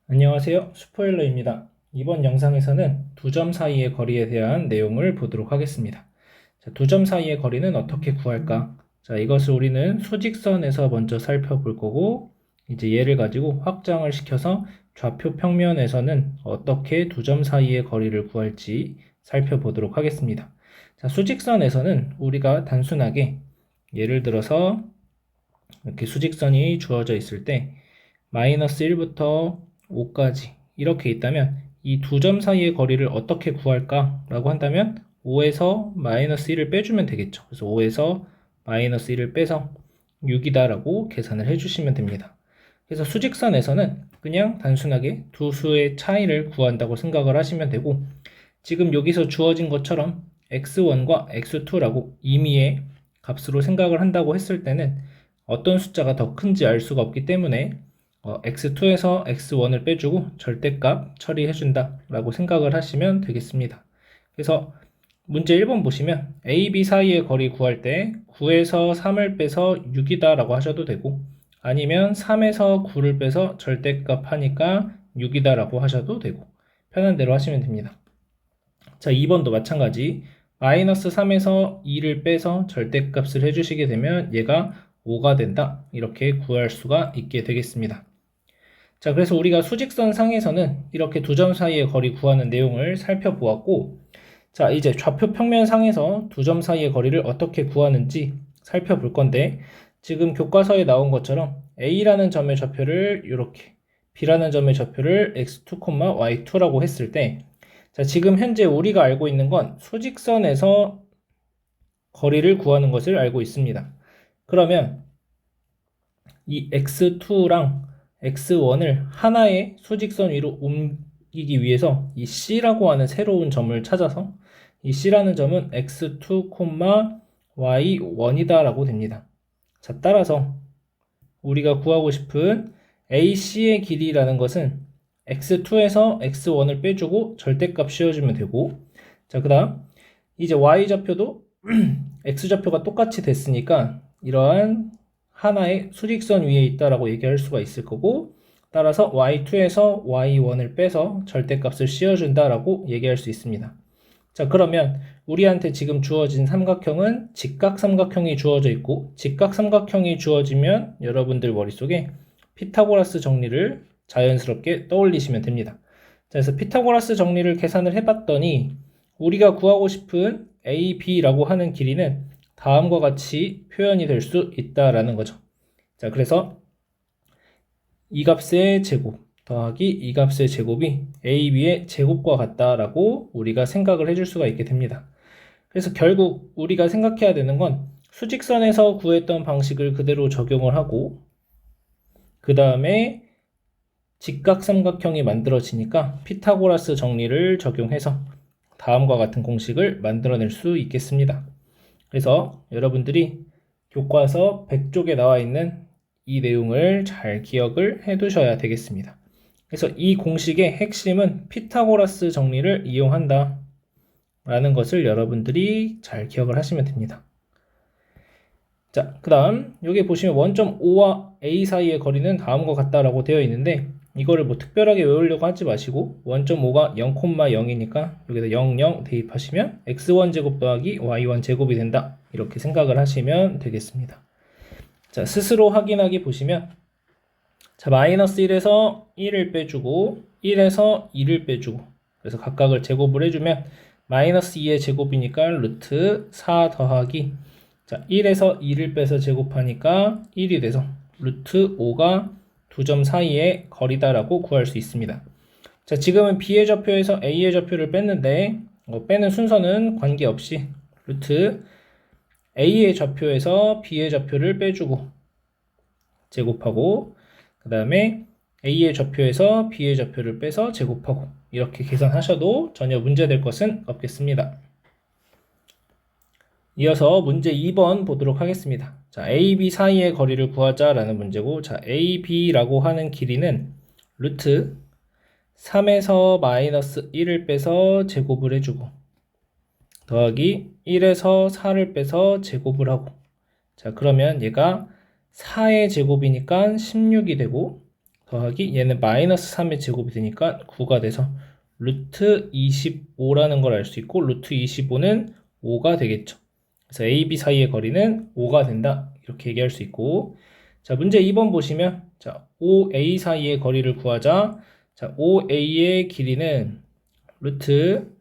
안녕하세요. 스포일러입니다. 이번 영상에서는 두 점 사이의 거리에 대한 내용을 보도록 하겠습니다. 두 점 사이의 거리는 어떻게 구할까? 이것을 우리는 수직선에서 먼저 살펴볼 거고, 이제 얘를 가지고 확장을 시켜서 좌표 평면에서는 어떻게 두 점 사이의 거리를 구할지 살펴보도록 하겠습니다. 수직선에서는 우리가 단순하게 예를 들어서 이렇게 수직선이 주어져 있을 때 마이너스 1부터 5까지 이렇게 있다면 이 두 점 사이의 거리를 어떻게 구할까 라고 한다면 5에서 마이너스 1을 빼주면 되겠죠. 그래서 5에서 마이너스 1을 빼서 6이다 라고 계산을 해주시면 됩니다. 그래서 수직선에서는 그냥 단순하게 두 수의 차이를 구한다고 생각을 하시면 되고, 지금 여기서 주어진 것처럼 x1과 x2라고 임의의 값으로 생각을 한다고 했을 때는 어떤 숫자가 더 큰지 알 수가 없기 때문에 x2에서 x1을 빼주고 절대값 처리해준다 라고 생각을 하시면 되겠습니다. 그래서 문제 1번 보시면 a, b 사이의 거리 구할 때 9에서 3을 빼서 6이다 라고 하셔도 되고, 아니면 3에서 9를 빼서 절대값 하니까 6이다 라고 하셔도 되고, 편한 대로 하시면 됩니다. 2번도 마찬가지 마이너스 3에서 2를 빼서 절대값을 해주시게 되면 얘가 5가 된다, 이렇게 구할 수가 있게 되겠습니다. 그래서 우리가 수직선 상에서는 이렇게 두 점 사이의 거리 구하는 내용을 살펴보았고, 이제 좌표 평면 상에서 두 점 사이의 거리를 어떻게 구하는지 살펴볼 건데, 지금 교과서에 나온 것처럼 A라는 점의 좌표를 이렇게, B라는 점의 좌표를 x2, y2라고 했을 때, 지금 현재 우리가 알고 있는 건 수직선에서 거리를 구하는 것을 알고 있습니다. 그러면 이 x2랑 x1을 하나의 수직선 위로 옮기기 위해서 이 C라고 하는 새로운 점을 찾아서 이 C라는 점은 x2, y1이다 라고 됩니다. 따라서 우리가 구하고 싶은 AC의 길이라는 것은 x2에서 x1을 빼주고 절대값 씌워주면 되고, 그 다음 이제 y좌표도 x좌표가 똑같이 됐으니까 이러한 하나의 수직선 위에 있다라고 얘기할 수가 있을 거고, 따라서 y2에서 y1을 빼서 절대값을 씌워준다라고 얘기할 수 있습니다. 그러면 우리한테 지금 주어진 삼각형은 직각삼각형이 주어져 있고, 직각삼각형이 주어지면 여러분들 머릿속에 피타고라스 정리를 자연스럽게 떠올리시면 됩니다. 그래서 피타고라스 정리를 계산을 해봤더니 우리가 구하고 싶은 AB라고 하는 길이는 다음과 같이 표현이 될 수 있다라는 거죠. 그래서 이 값의 제곱 더하기 이 값의 제곱이 AB의 제곱과 같다라고 우리가 생각을 해줄 수가 있게 됩니다. 그래서 결국 우리가 생각해야 되는 건 수직선에서 구했던 방식을 그대로 적용을 하고, 그 다음에 직각삼각형이 만들어지니까 피타고라스 정리를 적용해서 다음과 같은 공식을 만들어낼 수 있겠습니다. 그래서 여러분들이 교과서 100쪽에 나와 있는 이 내용을 잘 기억을 해 두셔야 되겠습니다. 그래서 이 공식의 핵심은 피타고라스 정리를 이용한다 라는 것을 여러분들이 잘 기억을 하시면 됩니다. 그 다음 여기 보시면 원점 O와 A 사이의 거리는 다음과 같다라고 되어 있는데, 이거를 특별하게 외우려고 하지 마시고 원점 O가 0,0이니까 여기다 0, 0 대입하시면 x1 제곱 더하기 y1 제곱이 된다, 이렇게 생각을 하시면 되겠습니다. 스스로 확인하기 보시면 마이너스 1에서 1을 빼주고 1에서 2를 빼주고, 그래서 각각을 제곱을 해주면 마이너스 2의 제곱이니까 루트 4 더하기 1에서 2를 빼서 제곱하니까 1이 돼서 루트 5가 두 점 사이의 거리다라고 구할 수 있습니다. 지금은 B의 좌표에서 A의 좌표를 뺐는데 빼는 순서는 관계없이 루트 A의 좌표에서 B의 좌표를 빼주고 제곱하고, 그 다음에 A의 좌표에서 B의 좌표를 빼서 제곱하고, 이렇게 계산하셔도 전혀 문제될 것은 없겠습니다. 이어서 문제 2번 보도록 하겠습니다. A, B 사이의 거리를 구하자라는 문제고, A, B라고 하는 길이는 루트 3에서 마이너스 1을 빼서 제곱을 해주고 더하기 1에서 4를 빼서 제곱을 하고, 그러면 얘가 4의 제곱이니까 16이 되고, 더하기 얘는 마이너스 3의 제곱이 되니까 9가 돼서 루트 25라는 걸 알 수 있고 루트 25는 5가 되겠죠. 그래서 A, B 사이의 거리는 5가 된다. 이렇게 얘기할 수 있고, 자, 문제 2번 보시면, 자, OA 사이의 거리를 구하자. 자, OA의 길이는 루트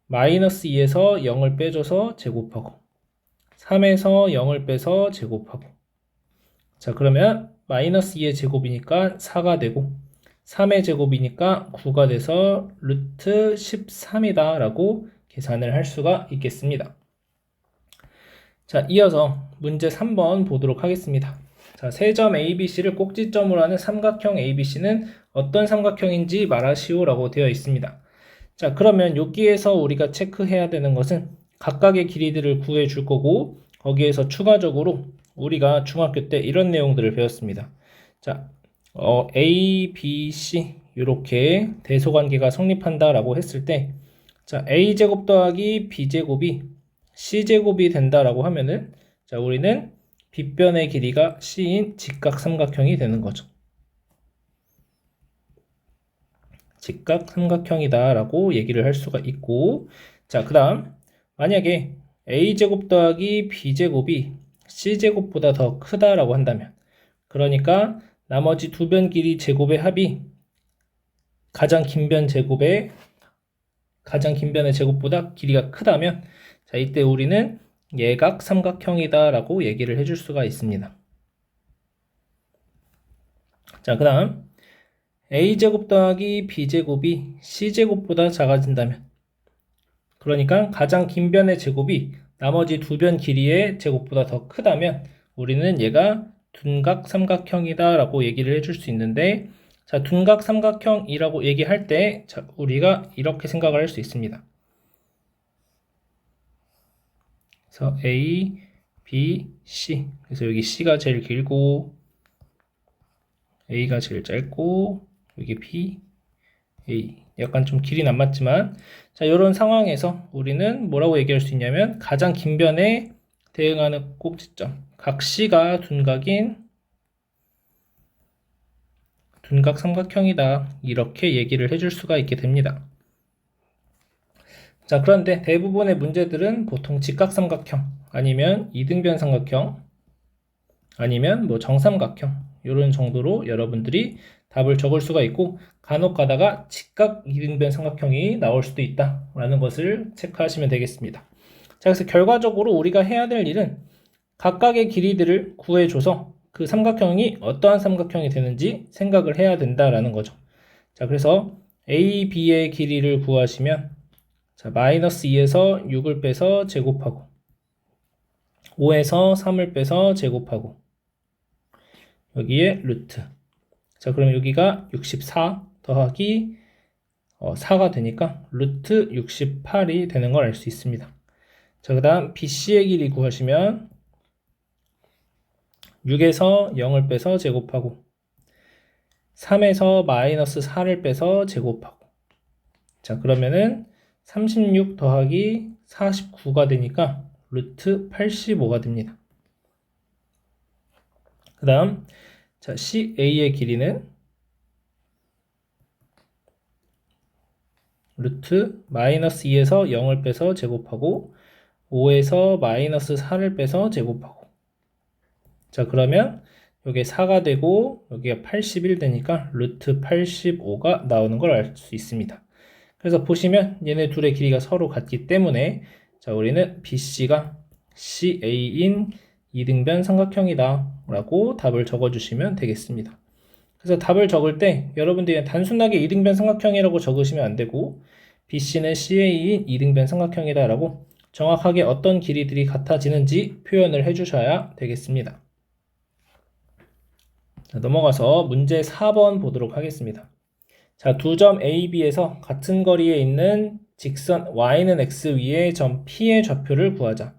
마이너스 2에서 0을 빼줘서 제곱하고 3에서 0을 빼서 제곱하고, 자, 그러면 마이너스 2의 제곱이니까 4가 되고 3의 제곱이니까 9가 돼서 루트 13이다 라고 계산을 할 수가 있겠습니다. 자, 이어서 문제 3번 보도록 하겠습니다. 자, 세 점 ABC를 꼭지점으로 하는 삼각형 ABC는 어떤 삼각형인지 말하시오 라고 되어 있습니다. 자, 그러면 여기에서 우리가 체크해야 되는 것은 각각의 길이들을 구해 줄 거고, 거기에서 추가적으로 우리가 중학교 때 이런 내용들을 배웠습니다. 자, A, B, C 이렇게 대소관계가 성립한다 라고 했을 때, 자, A제곱 더하기 B제곱이 C제곱이 된다라고 하면은, 자, 우리는 빗변의 길이가 C인 직각삼각형이 되는 거죠. 직각삼각형이다 라고 얘기를 할 수가 있고, 자, 그 다음 만약에 A제곱 더하기 B제곱이 C제곱보다 더 크다라고 한다면, 그러니까 나머지 두 변 길이 제곱의 합이 가장 긴 변의 제곱보다 길이가 크다면, 자, 이때 우리는 예각 삼각형이다 라고 얘기를 해줄 수가 있습니다. 자, 그 다음 A제곱 더하기 B제곱이 C제곱보다 작아진다면, 그러니까 가장 긴 변의 제곱이 나머지 두 변 길이의 제곱보다 더 크다면 우리는 얘가 둔각 삼각형이다 라고 얘기를 해줄 수 있는데, 자, 둔각 삼각형이라고 얘기할 때, 자, 우리가 이렇게 생각을 할 수 있습니다. 그래서 A, B, C. 그래서 여기 C가 제일 길고 A가 제일 짧고 여기 B, A. 약간 좀 길이는 안 맞지만, 자, 이런 상황에서 우리는 뭐라고 얘기할 수 있냐면 가장 긴 변에 대응하는 꼭지점, 각 C가 둔각 삼각형이다. 이렇게 얘기를 해줄 수가 있게 됩니다. 자, 그런데 대부분의 문제들은 보통 직각삼각형, 아니면 이등변 삼각형, 아니면 뭐 정삼각형, 이런 정도로 여러분들이 답을 적을 수가 있고, 간혹 가다가 직각 이등변 삼각형이 나올 수도 있다라는 것을 체크하시면 되겠습니다. 자, 그래서 결과적으로 우리가 해야 될 일은 각각의 길이들을 구해줘서 그 삼각형이 어떠한 삼각형이 되는지 생각을 해야 된다라는 거죠. 자, 그래서 A, B의 길이를 구하시면, 자, 마이너스 2에서 6을 빼서 제곱하고 5에서 3을 빼서 제곱하고 여기에 루트. 자, 그럼 여기가 64 더하기 4가 되니까 루트 68이 되는 걸 알 수 있습니다. 자, 그 다음 BC의 길이 구하시면 6에서 0을 빼서 제곱하고 3에서 마이너스 4를 빼서 제곱하고, 자, 그러면은 36 더하기 49가 되니까 루트 85가 됩니다. 그 다음, 자, CA의 길이는 루트 마이너스 2에서 0을 빼서 제곱하고 5에서 마이너스 4를 빼서 제곱하고, 자, 그러면 여기에 4가 되고 여기가 81 되니까 루트 85가 나오는 걸 알 수 있습니다. 그래서 보시면 얘네 둘의 길이가 서로 같기 때문에, 자, 우리는 BC가 CA인 이등변 삼각형이다 라고 답을 적어주시면 되겠습니다. 그래서 답을 적을 때 여러분들이 단순하게 이등변 삼각형이라고 적으시면 안 되고, BC는 CA인 이등변 삼각형이다 라고 정확하게 어떤 길이들이 같아지는지 표현을 해주셔야 되겠습니다. 자, 넘어가서 문제 4번 보도록 하겠습니다. 자, 두 점 A, B에서 같은 거리에 있는 직선 Y는 X 위에 점 P의 좌표를 구하자.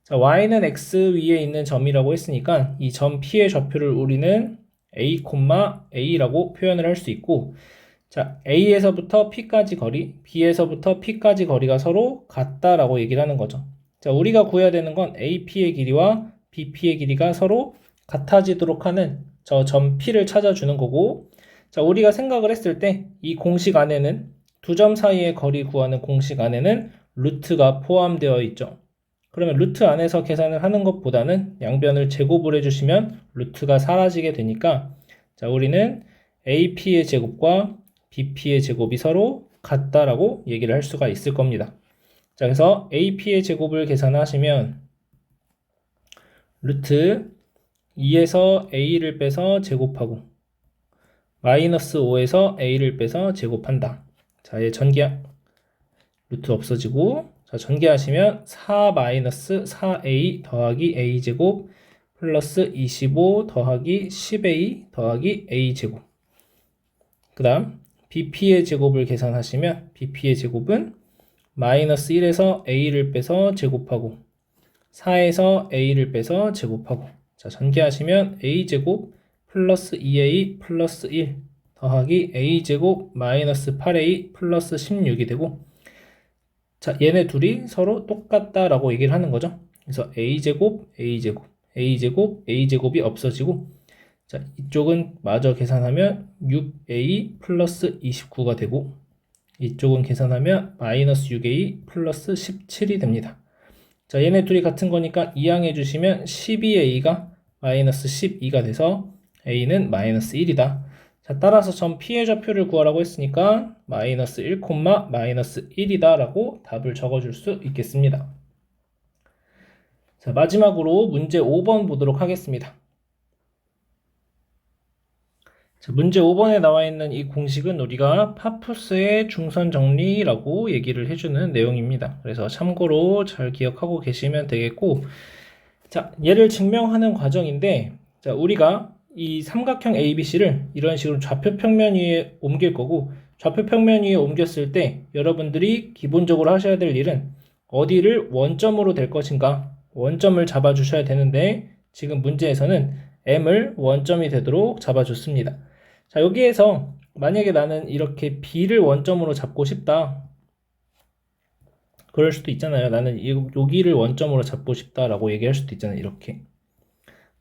자, Y는 X 위에 있는 점이라고 했으니까 이 점 P의 좌표를 우리는 A, A라고 표현을 할 수 있고, 자, A에서부터 P까지 거리, B에서부터 P까지 거리가 서로 같다라고 얘기를 하는 거죠. 자, 우리가 구해야 되는 건 AP의 길이와 BP의 길이가 서로 같아지도록 하는 저 점 P를 찾아주는 거고, 자, 우리가 생각을 했을 때 이 공식 안에는 두 점 사이의 거리 구하는 공식 안에는 루트가 포함되어 있죠. 그러면 루트 안에서 계산을 하는 것보다는 양변을 제곱을 해주시면 루트가 사라지게 되니까 자, 우리는 AP의 제곱과 BP의 제곱이 서로 같다라고 얘기를 할 수가 있을 겁니다. 자, 그래서 AP의 제곱을 계산하시면 루트 2에서 A를 빼서 제곱하고 마이너스 5에서 A를 빼서 제곱한다. 자, 얘 전개 루트 없어지고 자, 전개하시면 4 마이너스 4A 더하기 A제곱 플러스 25 더하기 10A 더하기 A제곱. 그 다음 BP의 제곱을 계산하시면 BP의 제곱은 마이너스 1에서 A를 빼서 제곱하고 4에서 A를 빼서 제곱하고 자, 전개하시면 A제곱 플러스 2A 플러스 1 더하기 A제곱 마이너스 8A 플러스 16이 되고 자, 얘네 둘이 서로 똑같다라고 얘기를 하는 거죠. 그래서 A제곱, A제곱, A제곱, A제곱이 없어지고 자, 이쪽은 마저 계산하면 6A 플러스 29가 되고 이쪽은 계산하면 마이너스 6A 플러스 17이 됩니다. 자, 얘네 둘이 같은 거니까 이항해 주시면 12A가 마이너스 12가 돼서 A는 마이너스 1이다. 자, 따라서 점 P의 좌표를 구하라고 했으니까 마이너스 1, 마이너스 1이다 라고 답을 적어줄 수 있겠습니다. 자, 마지막으로 문제 5번 보도록 하겠습니다. 자, 문제 5번에 나와 있는 이 공식은 우리가 파푸스의 중선 정리라고 얘기를 해주는 내용입니다. 그래서 참고로 잘 기억하고 계시면 되겠고, 자, 얘를 증명하는 과정인데, 자, 우리가 이 삼각형 ABC를 이런 식으로 좌표 평면 위에 옮길 거고, 좌표 평면 위에 옮겼을 때 여러분들이 기본적으로 하셔야 될 일은 어디를 원점으로 될 것인가, 원점을 잡아주셔야 되는데, 지금 문제에서는 M을 원점이 되도록 잡아줬습니다. 자, 여기에서 만약에 나는 이렇게 B를 원점으로 잡고 싶다. 그럴 수도 있잖아요. 나는 여기를 원점으로 잡고 싶다라고 얘기할 수도 있잖아요.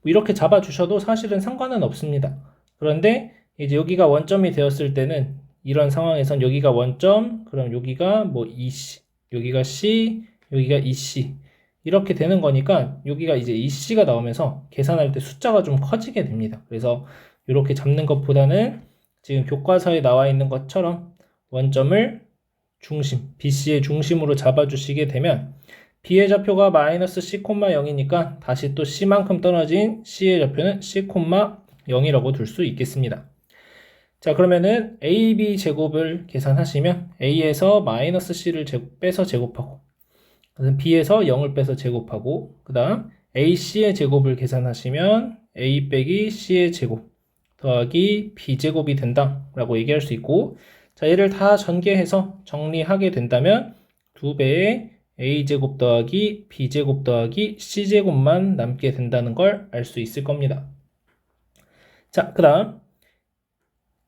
이렇게 잡아주셔도 사실은 상관은 없습니다. 그런데 이제 여기가 원점이 되었을 때는 이런 상황에선 여기가 원점, 그럼 여기가 뭐 EC, 여기가 C, 여기가 EC 이렇게 되는 거니까 여기가 이제 EC가 나오면서 계산할 때 숫자가 좀 커지게 됩니다. 그래서 이렇게 잡는 것보다는 지금 교과서에 나와 있는 것처럼 원점을 중심, BC의 중심으로 잡아주시게 되면 B의 좌표가 마이너스 C, 0이니까 다시 또 C만큼 떨어진 C의 좌표는 C, 0이라고 둘 수 있겠습니다. 자, 그러면은 AB 제곱을 계산하시면 A에서 마이너스 C를 빼서 제곱하고 B에서 0을 빼서 제곱하고 그 다음 AC의 제곱을 계산하시면 A 빼기 C의 제곱 더하기 B제곱이 된다 라고 얘기할 수 있고 자, 얘를 다 전개해서 정리하게 된다면 2배의 A제곱 더하기 B제곱 더하기 C제곱만 남게 된다는 걸 알 수 있을 겁니다. 자, 그 다음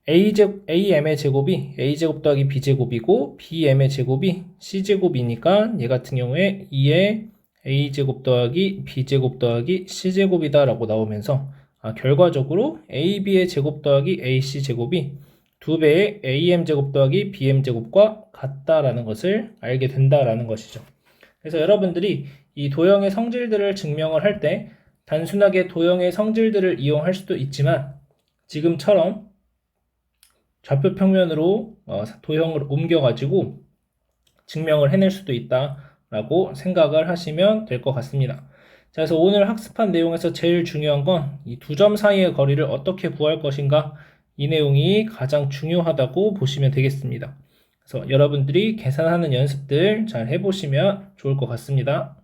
AM의 제곱이 A제곱 더하기 B제곱이고 BM의 제곱이 C제곱이니까 얘 같은 경우에 2의 A제곱 더하기 B제곱 더하기 C제곱이다 라고 나오면서 결과적으로 AB의 제곱 더하기 AC 제곱이 2배의 AM제곱 더하기 BM제곱과 같다라는 것을 알게 된다라는 것이죠. 그래서 여러분들이 이 도형의 성질들을 증명을 할 때 단순하게 도형의 성질들을 이용할 수도 있지만 지금처럼 좌표 평면으로 도형을 옮겨가지고 증명을 해낼 수도 있다라고 생각을 하시면 될 것 같습니다. 자, 그래서 오늘 학습한 내용에서 제일 중요한 건 이 두 점 사이의 거리를 어떻게 구할 것인가 이 내용이 가장 중요하다고 보시면 되겠습니다. 그래서 여러분들이 계산하는 연습들 잘 해보시면 좋을 것 같습니다.